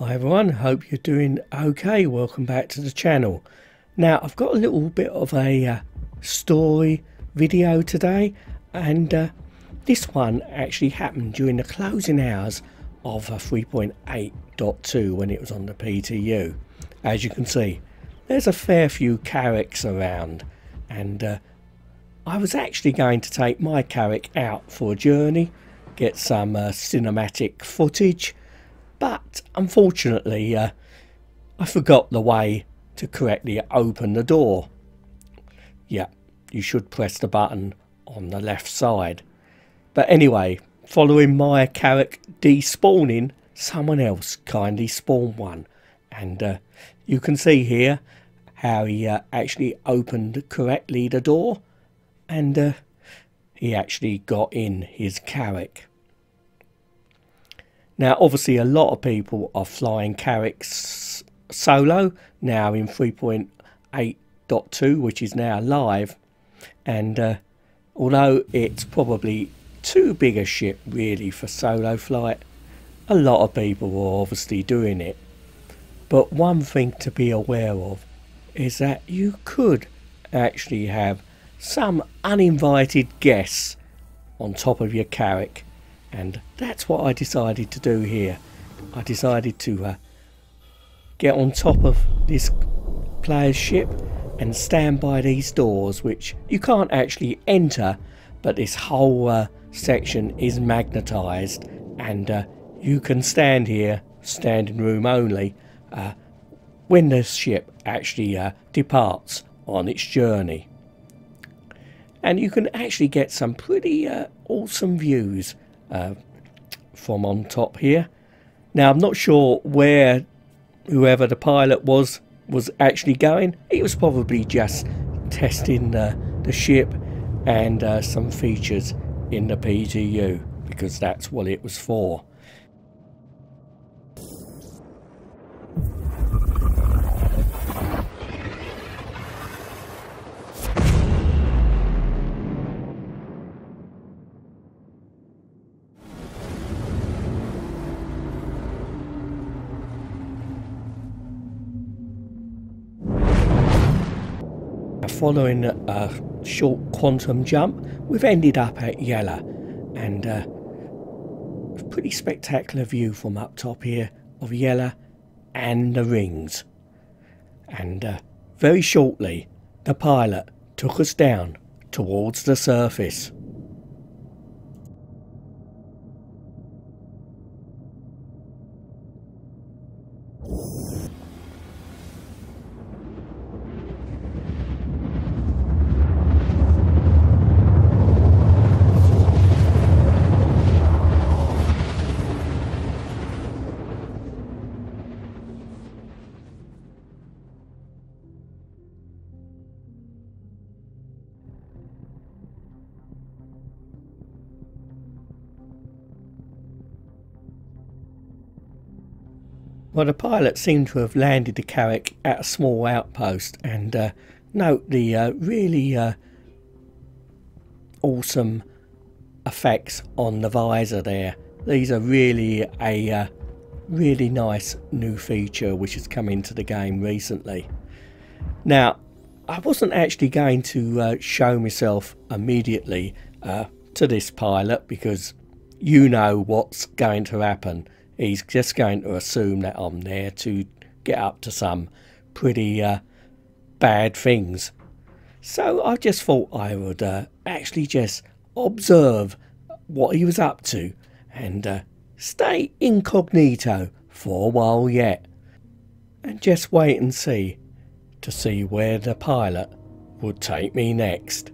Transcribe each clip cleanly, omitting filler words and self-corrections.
Hi everyone, hope you're doing okay. Welcome back to the channel. Now I've got a little bit of a story video today, and this one actually happened during the closing hours of 3.8.2 when it was on the PTU. As you can see, there's a fair few Carracks around, and I was actually going to take my Carrack out for a journey, get some cinematic footage. But unfortunately, I forgot the way to correctly open the door. Yeah, you should press the button on the left side. But anyway, following my Carrack despawning, someone else kindly spawned one. And you can see here how he actually opened correctly the door. And he actually got in his Carrack. Now obviously a lot of people are flying Carracks solo now in 3.8.2, which is now live, and although it's probably too big a ship really for solo flight, a lot of people are obviously doing it. But one thing to be aware of is that you could actually have some uninvited guests on top of your Carrack. And that's what I decided to do here. I decided to get on top of this player's ship and stand by these doors, which you can't actually enter, but this whole section is magnetised, and you can stand here, standing room only, when the ship actually departs on its journey. And you can actually get some pretty awesome views from on top here. Now I'm not sure where whoever the pilot was actually going. He was probably just testing the ship and some features in the PTU, because that's what it was for. Following a short quantum jump, we've ended up at Yella, and a pretty spectacular view from up top here of Yella and the rings. And very shortly the pilot took us down towards the surface. Well, the pilot seemed to have landed the Carrack at a small outpost, and note the really awesome effects on the visor there. These are really a really nice new feature which has come into the game recently. Now, I wasn't actually going to show myself immediately to this pilot, because you know what's going to happen. He's just going to assume that I'm there to get up to some pretty bad things. So I just thought I would actually just observe what he was up to and stay incognito for a while yet, and just wait and see to see where the pilot would take me next.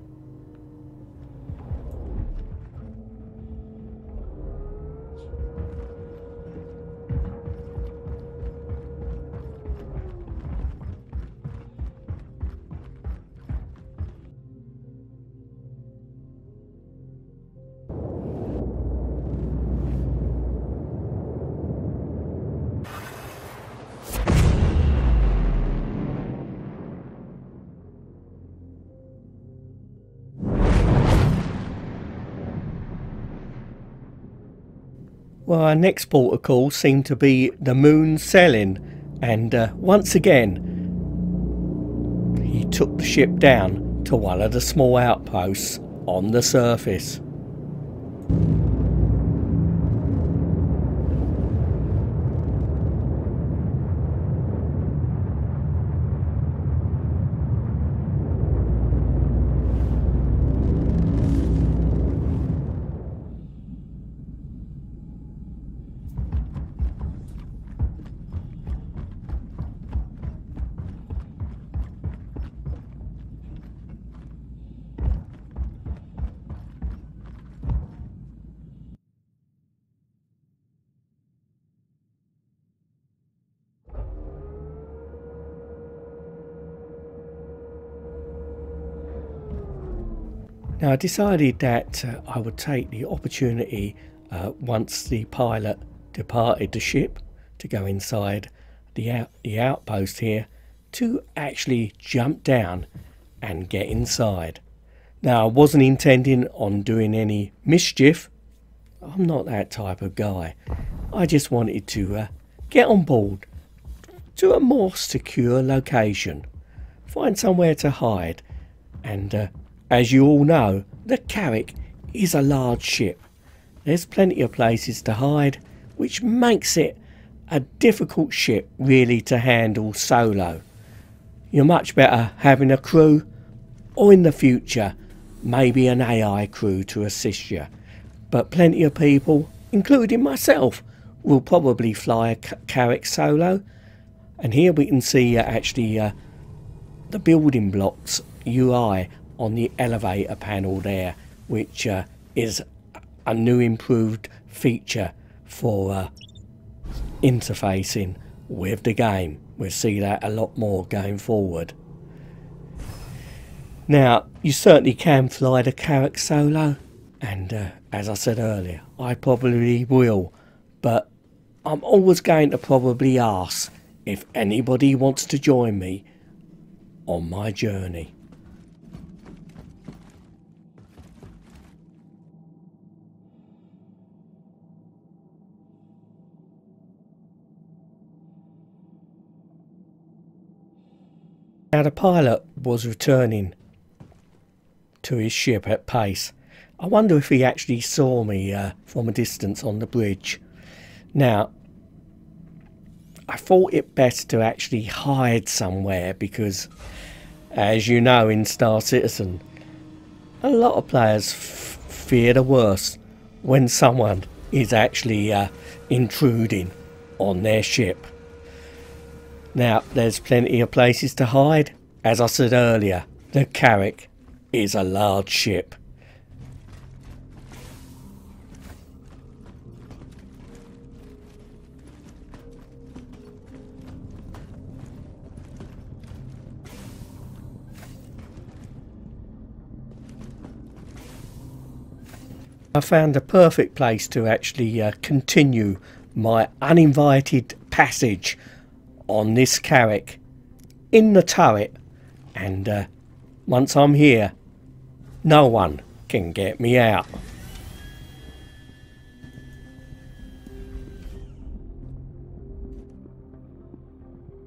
Well, our next port of call seemed to be the moon selling, and once again he took the ship down to one of the small outposts on the surface. Now I decided that I would take the opportunity once the pilot departed the ship to go inside the outpost here to actually jump down and get inside. Now I wasn't intending on doing any mischief. I'm not that type of guy. I just wanted to get on board to a more secure location, find somewhere to hide, and as you all know, the Carrack is a large ship. There's plenty of places to hide, which makes it a difficult ship really to handle solo. You're much better having a crew, or in the future maybe an AI crew to assist you. But plenty of people, including myself, will probably fly a Carrack solo. And here we can see actually the building blocks UI on the elevator panel there, which is a new improved feature for interfacing with the game. We'll see that a lot more going forward. Now you certainly can fly the Carrack solo, and as I said earlier, I probably will, but I'm always going to probably ask if anybody wants to join me on my journey. Now the pilot was returning to his ship at pace. I wonder if he actually saw me from a distance on the bridge. Now I thought it best to actually hide somewhere because, as you know, in Star Citizen a lot of players fear the worst when someone is actually intruding on their ship. Now there's plenty of places to hide. As I said earlier, the Carrack is a large ship. I found the perfect place to actually continue my uninvited passage on this Carrack in the turret, and once I'm here no one can get me out.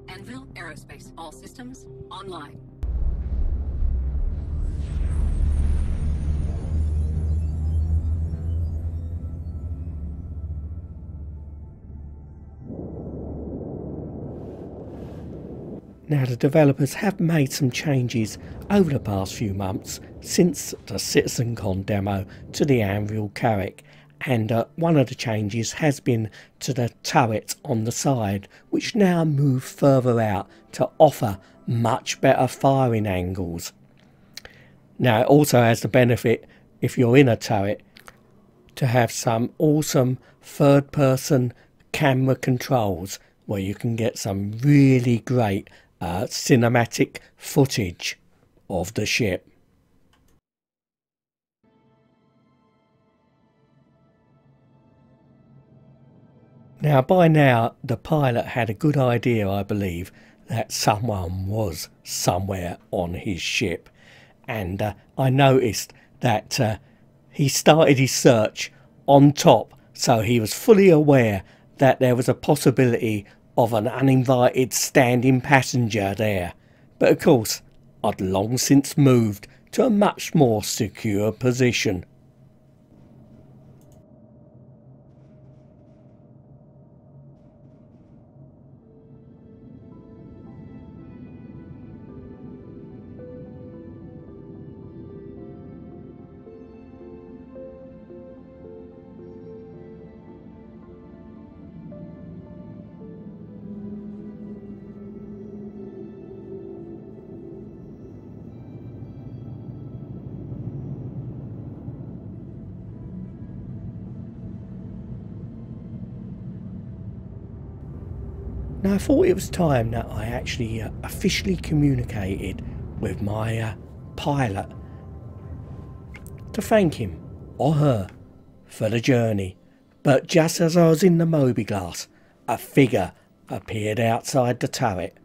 Anvil Aerospace, all systems online. Now the developers have made some changes over the past few months since the CitizenCon demo to the Anvil Carrack, and one of the changes has been to the turret on the side, which now move further out to offer much better firing angles. Now it also has the benefit, if you're in a turret, to have some awesome third person camera controls where you can get some really great cinematic footage of the ship. Now by now the pilot had a good idea, I believe, that someone was somewhere on his ship, and I noticed that he started his search on top so he was fully aware that there was a possibility of an uninvited standing passenger there. But of course, I'd long since moved to a much more secure position. Now I thought it was time that I actually officially communicated with my pilot to thank him or her for the journey. But just as I was in the mobiGlas, a figure appeared outside the turret.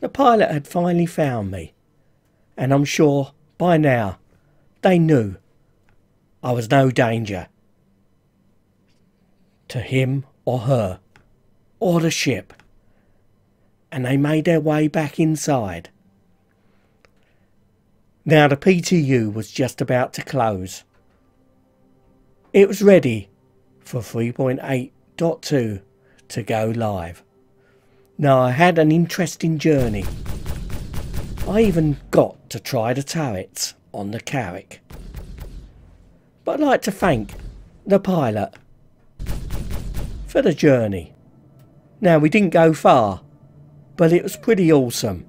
The pilot had finally found me, and I'm sure by now they knew I was no danger to him or her or the ship, and they made their way back inside. Now the PTU was just about to close. It was ready for 3.8.2 to go live. Now I had an interesting journey. I even got to try the turrets on the Carrack. But I'd like to thank the pilot for the journey. Now we didn't go far, but it was pretty awesome.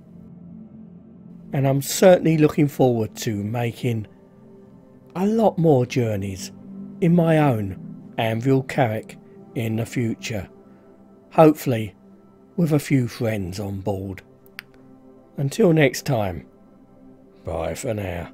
And I'm certainly looking forward to making a lot more journeys in my own Anvil Carrack in the future. Hopefully with a few friends on board. Until next time, bye for now.